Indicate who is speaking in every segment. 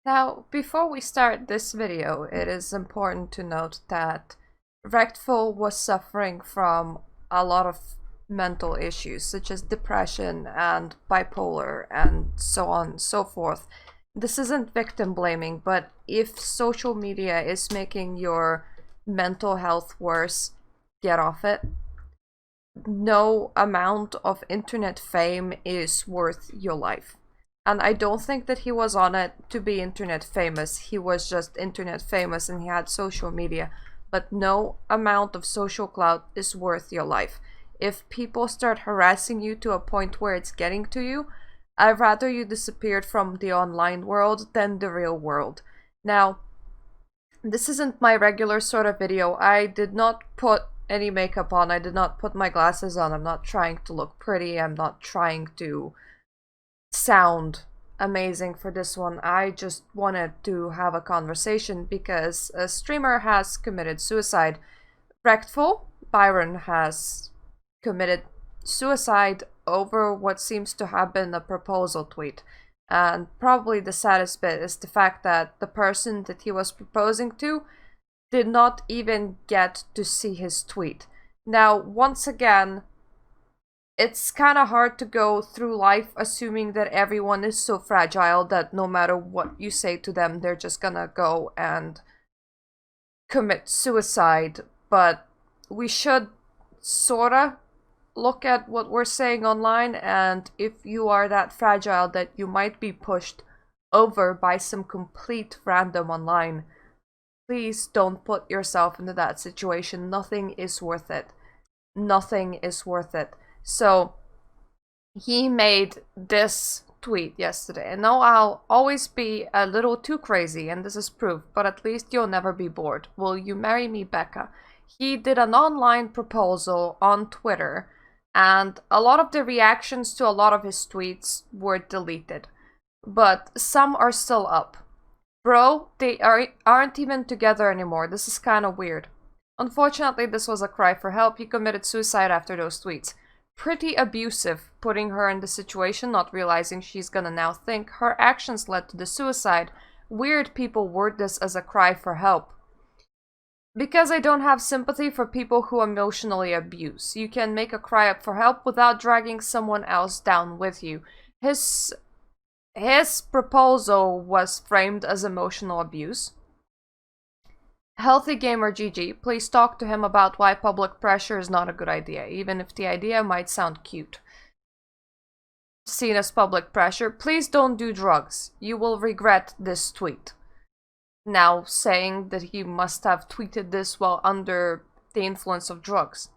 Speaker 1: Now, before we start this video, it is important to note that Reckful was suffering from a lot of mental issues, such as depression and bipolar and so on and so forth. This isn't victim blaming, but if social media is making your mental health worse, get off it. No amount of internet fame is worth your life. And I don't think that he was on it to be internet famous. He was just internet famous and he had social media. But no amount of social clout is worth your life. If people start harassing you to a point where it's getting to you, I'd rather you disappeared from the online world than the real world. Now, this isn't my regular sort of video. I did not put any makeup on. I did not put my glasses on. I'm not trying to look pretty. I'm not trying to sound amazing for this one. I just wanted to have a conversation because a streamer has committed suicide. Reckful, Byron, has committed suicide over what seems to have been a proposal tweet. And probably the saddest bit is the fact that the person that he was proposing to did not even get to see his tweet. Now, once again, it's kind of hard to go through life assuming that everyone is so fragile that no matter what you say to them, they're just gonna go and commit suicide. But we should sorta look at what we're saying online, and if you are that fragile that you might be pushed over by some complete random online, please don't put yourself into that situation. Nothing is worth it. Nothing is worth it. So he made this tweet yesterday, and now I'll always be a little too crazy, and this is proof, but at least you'll never be bored. Will you marry me, Becca? He did an online proposal on Twitter, and a lot of the reactions to a lot of his tweets were deleted, but some are still up. Bro, they aren't even together anymore. This is kind of weird. Unfortunately, this was a cry for help. He committed suicide after those tweets. Pretty abusive, putting her in the situation, not realizing she's gonna now think her actions led to the suicide. Weird people word this as a cry for help. Because I don't have sympathy for people who emotionally abuse. You can make a cry up for help without dragging someone else down with you. His proposal was framed as emotional abuse. Healthy Gamer GG, please talk to him about why public pressure is not a good idea, even if the idea might sound cute. Seen as public pressure, please don't do drugs. You will regret this tweet. Now saying that he must have tweeted this while under the influence of drugs.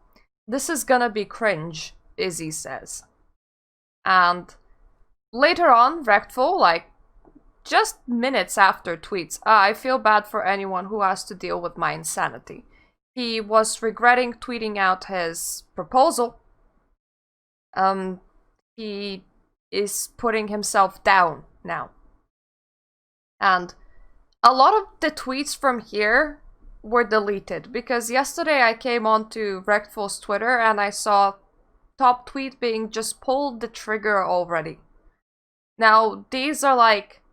Speaker 1: This is gonna be cringe, Izzy says. And later on, Reckful, like, just minutes after tweets, I feel bad for anyone who has to deal with my insanity. He was regretting tweeting out his proposal. He is putting himself down now. And a lot of the tweets from here were deleted, because yesterday I came onto Reckful's Twitter and I saw top tweet being just pulled the trigger already. Now, these are like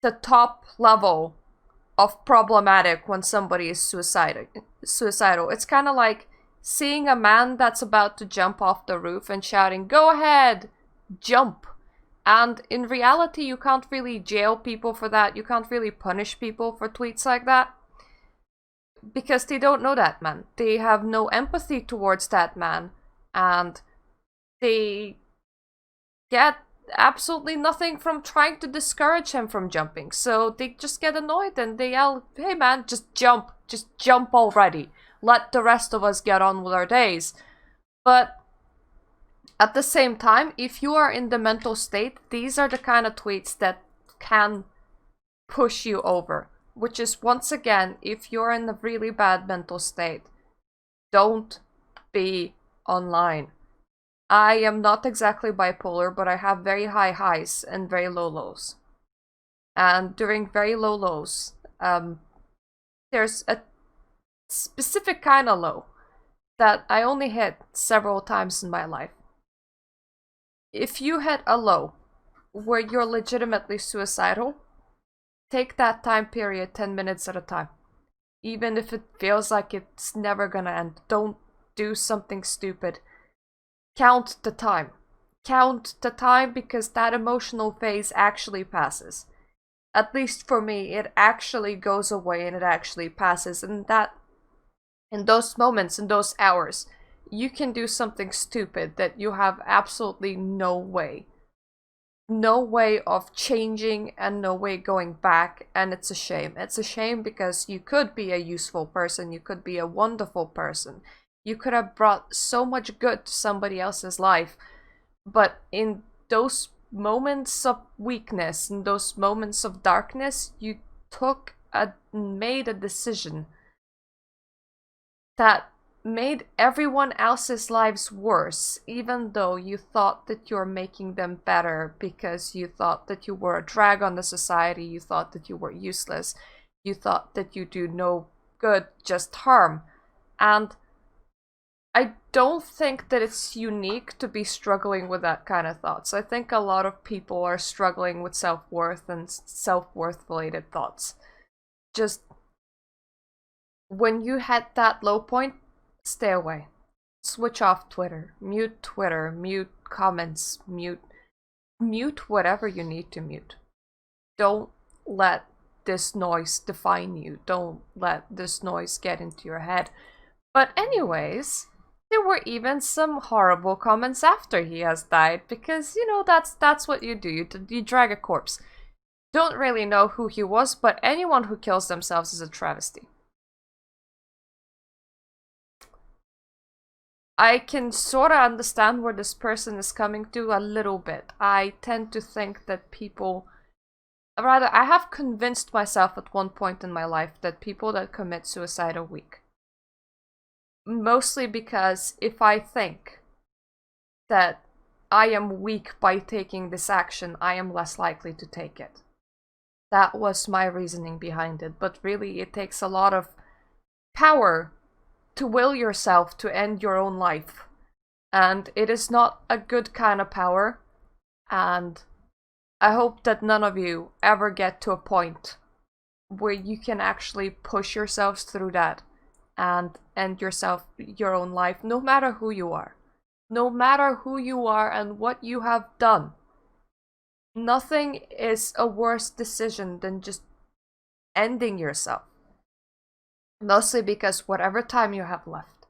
Speaker 1: the top level of problematic when somebody is suicidal. It's kind of like seeing a man that's about to jump off the roof and shouting, "Go ahead, jump." And in reality, you can't really jail people for that. You can't really punish people for tweets like that. Because they don't know that man. They have no empathy towards that man. And they get absolutely nothing from trying to discourage him from jumping. So they just get annoyed and they yell, "Hey man, just jump already. Let the rest of us get on with our days." But at the same time, if you are in the mental state, these are the kind of tweets that can push you over. Which is, once again, if you're in a really bad mental state, don't be online. I am not exactly bipolar, but I have very high highs and very low lows. And during very low lows, there's a specific kind of low that I only hit several times in my life. If you hit a low where you're legitimately suicidal, take that time period 10 minutes at a time. Even if it feels like it's never gonna end. Don't do something stupid. Count the time. Count the time, because that emotional phase actually passes. At least for me, it actually goes away and it actually passes. And that, in those moments, in those hours, you can do something stupid that you have absolutely no way of changing and no way going back, and it's a shame. It's a shame because you could be a useful person, you could be a wonderful person, you could have brought so much good to somebody else's life, but in those moments of weakness, in those moments of darkness, you made a decision that made everyone else's lives worse, even though you thought that you're making them better, because you thought that you were a drag on the society, you thought that you were useless, you thought that you do no good, just harm. And I don't think that it's unique to be struggling with that kind of thoughts. I think a lot of people are struggling with self-worth and self-worth related thoughts. Just when you hit that low point, stay away. Switch off Twitter, mute comments, mute whatever you need to mute. Don't let this noise define you. Don't let this noise get into your head. But anyways, there were even some horrible comments after he has died, because, you know, that's what you do. You drag a corpse. Don't really know who he was, but anyone who kills themselves is a travesty. I can sort of understand where this person is coming to a little bit. I tend to think that I have convinced myself at one point in my life that people that commit suicide are weak. Mostly because if I think that I am weak by taking this action, I am less likely to take it. That was my reasoning behind it, but really it takes a lot of power to will yourself to end your own life. And it is not a good kind of power, and I hope that none of you ever get to a point where you can actually push yourselves through that and end your own life, no matter who you are. No matter who you are and what you have done. Nothing is a worse decision than just ending yourself. Mostly because whatever time you have left,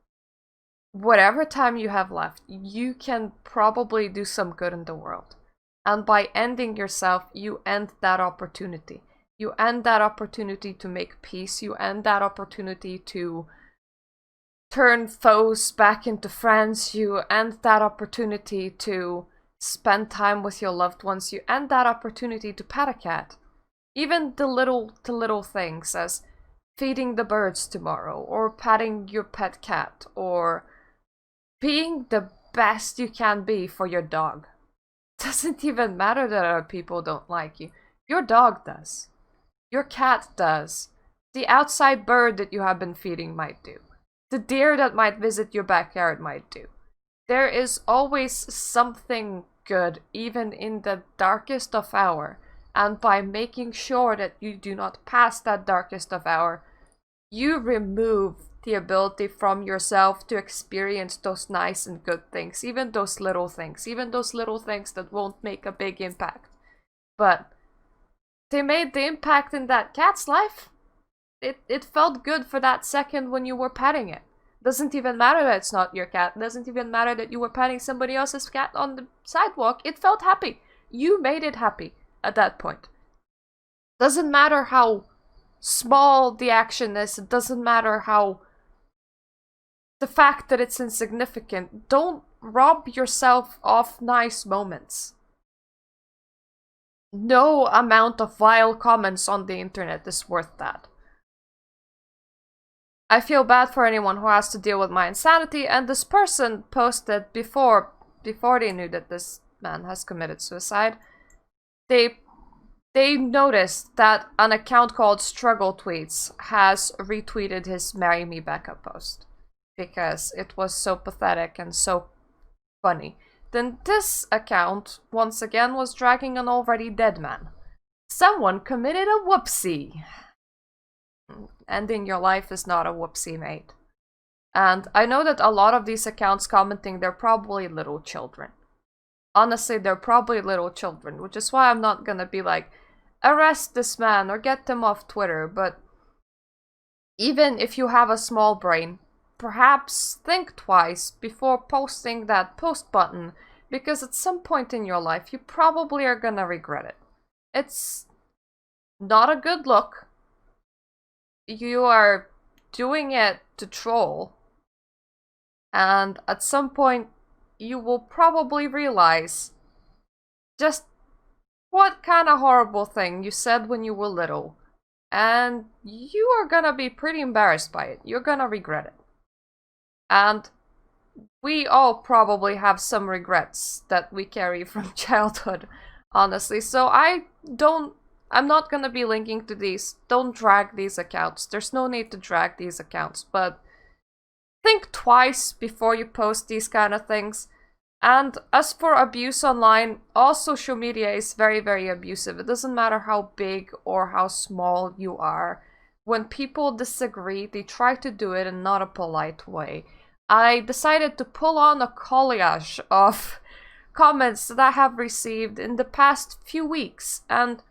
Speaker 1: you can probably do some good in the world. And by ending yourself, you end that opportunity. You end that opportunity to make peace. You end that opportunity to turn foes back into friends. You end that opportunity to spend time with your loved ones. You end that opportunity to pet a cat. Even the little things, as feeding the birds tomorrow, or patting your pet cat, or being the best you can be for your dog. Doesn't even matter that other people don't like you. Your dog does. Your cat does. The outside bird that you have been feeding might do. The deer that might visit your backyard might do. There is always something good, even in the darkest of hour. And by making sure that you do not pass that darkest of hour, you remove the ability from yourself to experience those nice and good things, even those little things that won't make a big impact. But they made the impact in that cat's life. It felt good for that second when you were petting it. Doesn't even matter that it's not your cat. Doesn't even matter that you were petting somebody else's cat on the sidewalk. It felt happy. You made it happy at that point. Doesn't matter how small the action is. It doesn't matter how the fact that it's insignificant. Don't rob yourself of nice moments. No amount of vile comments on the internet is worth that. I feel bad for anyone who has to deal with my insanity, and this person posted before they knew that this man has committed suicide. They noticed that an account called Struggle Tweets has retweeted his Marry Me Becca post because it was so pathetic and so funny. Then this account, once again, was dragging an already dead man. Someone committed a whoopsie. Ending your life is not a whoopsie, mate. And I know that a lot of these accounts commenting, they're probably little children. Honestly, they're probably little children, which is why I'm not gonna be like, arrest this man or get them off Twitter, but even if you have a small brain, perhaps think twice before posting that post button, because at some point in your life, you probably are gonna regret it. It's not a good look. You are doing it to troll, and at some point, you will probably realize just what kind of horrible thing you said when you were little, and you are gonna be pretty embarrassed by it. You're gonna regret it. And we all probably have some regrets that we carry from childhood, honestly. So I'm not gonna be linking to these. Don't drag these accounts. There's no need to drag these accounts, but think twice before you post these kind of things. And as for abuse online, all social media is very, very abusive. It doesn't matter how big or how small you are. When people disagree, they try to do it in not a polite way. I decided to pull on a collage of comments that I have received in the past few weeks. And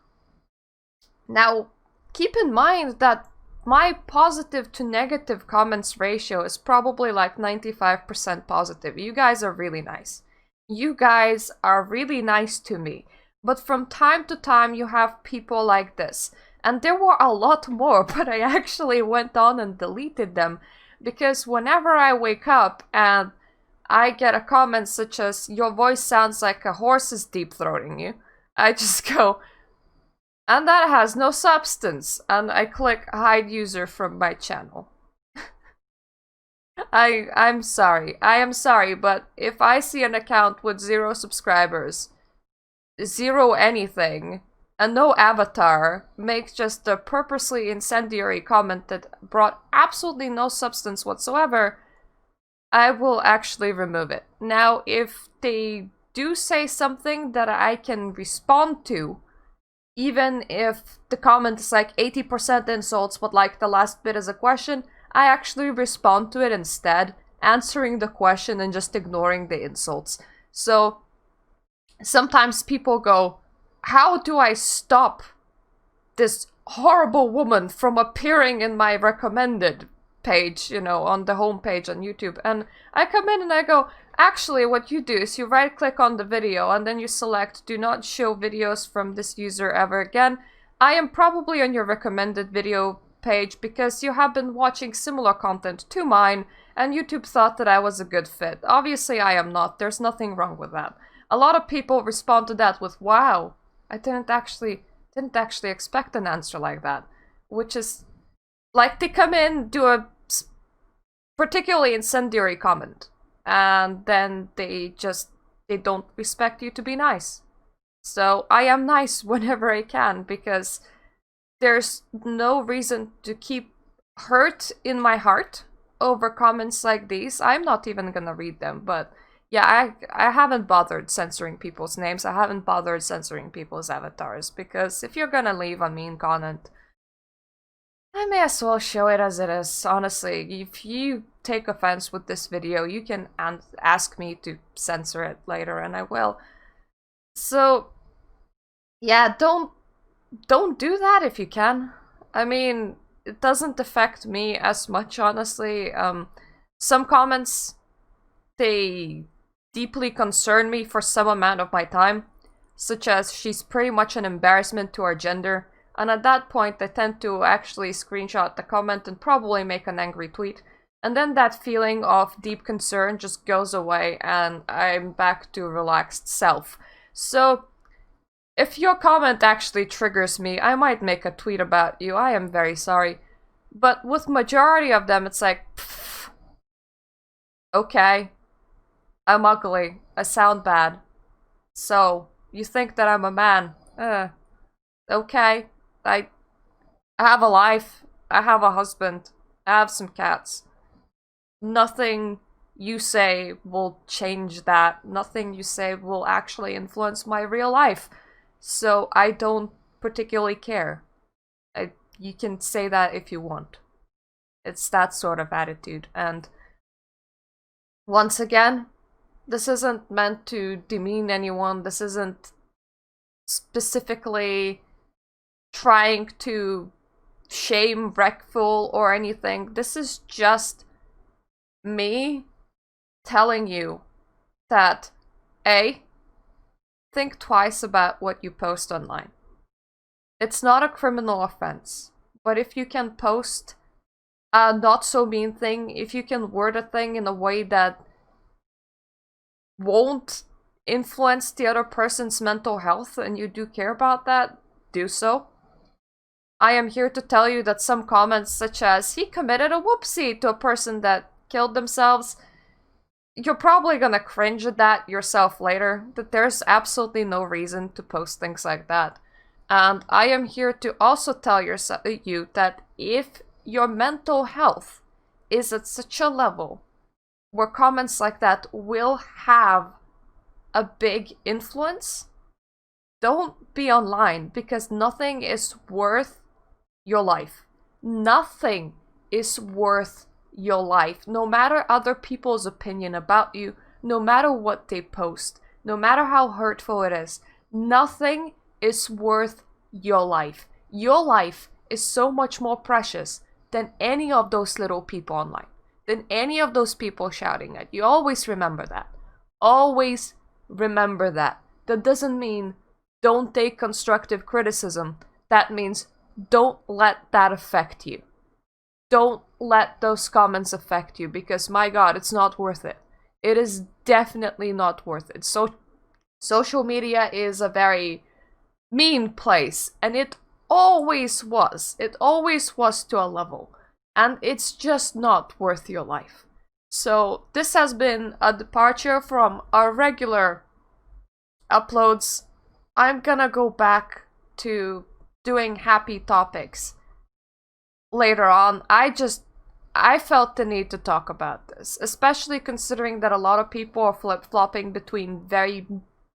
Speaker 1: now, keep in mind that my positive to negative comments ratio is probably like 95% positive. You guys are really nice. You guys are really nice to me. But from time to time, you have people like this. And there were a lot more, but I actually went on and deleted them. Because whenever I wake up and I get a comment such as, your voice sounds like a horse is deep-throating you, I just go, and that has no substance, and I click hide user from my channel. I'm sorry. I am sorry, but if I see an account with 0 subscribers, 0 anything, and no avatar, make just a purposely incendiary comment that brought absolutely no substance whatsoever, I will actually remove it. Now, if they do say something that I can respond to, even if the comment is like 80% insults, but like the last bit is a question, I actually respond to it instead, answering the question and just ignoring the insults. So sometimes people go, how do I stop this horrible woman from appearing in my recommended page, you know, on the homepage on YouTube? And I come in and I go, actually, what you do is you right click on the video and then you select do not show videos from this user ever again. I am probably on your recommended video page because you have been watching similar content to mine and YouTube thought that I was a good fit. Obviously, I am not. There's nothing wrong with that. A lot of people respond to that with, wow, I didn't actually expect an answer like that. Which is, like, they come in, do a particularly incendiary comment, and then they don't respect you to be nice. So I am nice whenever I can, because there's no reason to keep hurt in my heart over comments like these. I'm not even gonna read them, but yeah, I haven't bothered censoring people's names. I haven't bothered censoring people's avatars, because if you're gonna leave a mean comment, I may as well show it as it is. Honestly, if you take offense with this video, you can ask me to censor it later, and I will. So, yeah, don't do that if you can. I mean, it doesn't affect me as much, honestly. Some comments, they deeply concern me for some amount of my time, such as she's pretty much an embarrassment to our gender, and at that point I tend to actually screenshot the comment and probably make an angry tweet, and then that feeling of deep concern just goes away and I'm back to relaxed self. So if your comment actually triggers me, I might make a tweet about you. I am very sorry. But with majority of them, it's like, pfft, okay, I'm ugly, I sound bad, so you think that I'm a man? Okay, I have a life, I have a husband, I have some cats. Nothing you say will change that. Nothing you say will actually influence my real life. So I don't particularly care. You can say that if you want. It's that sort of attitude. And once again, this isn't meant to demean anyone. This isn't specifically trying to shame Reckful or anything. This is just me telling you that A, think twice about what you post online. It's not a criminal offense, but if you can post a not so mean thing, if you can word a thing in a way that won't influence the other person's mental health and you do care about that, do so. I am here to tell you that some comments such as, he committed a whoopsie to a person that killed themselves, you're probably gonna cringe at that yourself later, that there's absolutely no reason to post things like that. And I am here to also tell you that if your mental health is at such a level where comments like that will have a big influence, don't be online, because nothing is worth your life. Nothing is worth your life, no matter other people's opinion about you, no matter what they post, no matter how hurtful it is. Nothing is worth your life. Your life is so much more precious than any of those little people online, than any of those people shouting at you. Always remember that. Always remember that. That doesn't mean don't take constructive criticism. That means don't let that affect you. Don't let those comments affect you, because my god, it's not worth it. It is definitely not worth it. So social media is a very mean place, and it always was. It always was to a level, and it's just not worth your life. So this has been a departure from our regular uploads. I'm gonna go back to doing happy topics later on. I felt the need to talk about this, especially considering that a lot of people are flip-flopping between very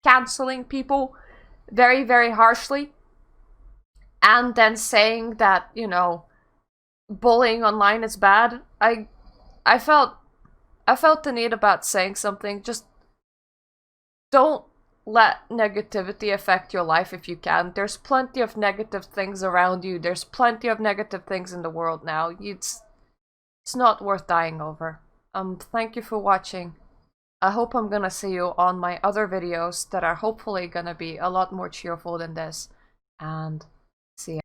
Speaker 1: canceling people very, very harshly and then saying that, you know, bullying online is bad. I felt the need about saying something. Just don't let negativity affect your life if you can. There's plenty of negative things around you. There's plenty of negative things in the world now. It's not worth dying over. Thank you for watching. I hope I'm gonna see you on my other videos that are hopefully gonna be a lot more cheerful than this. And see ya.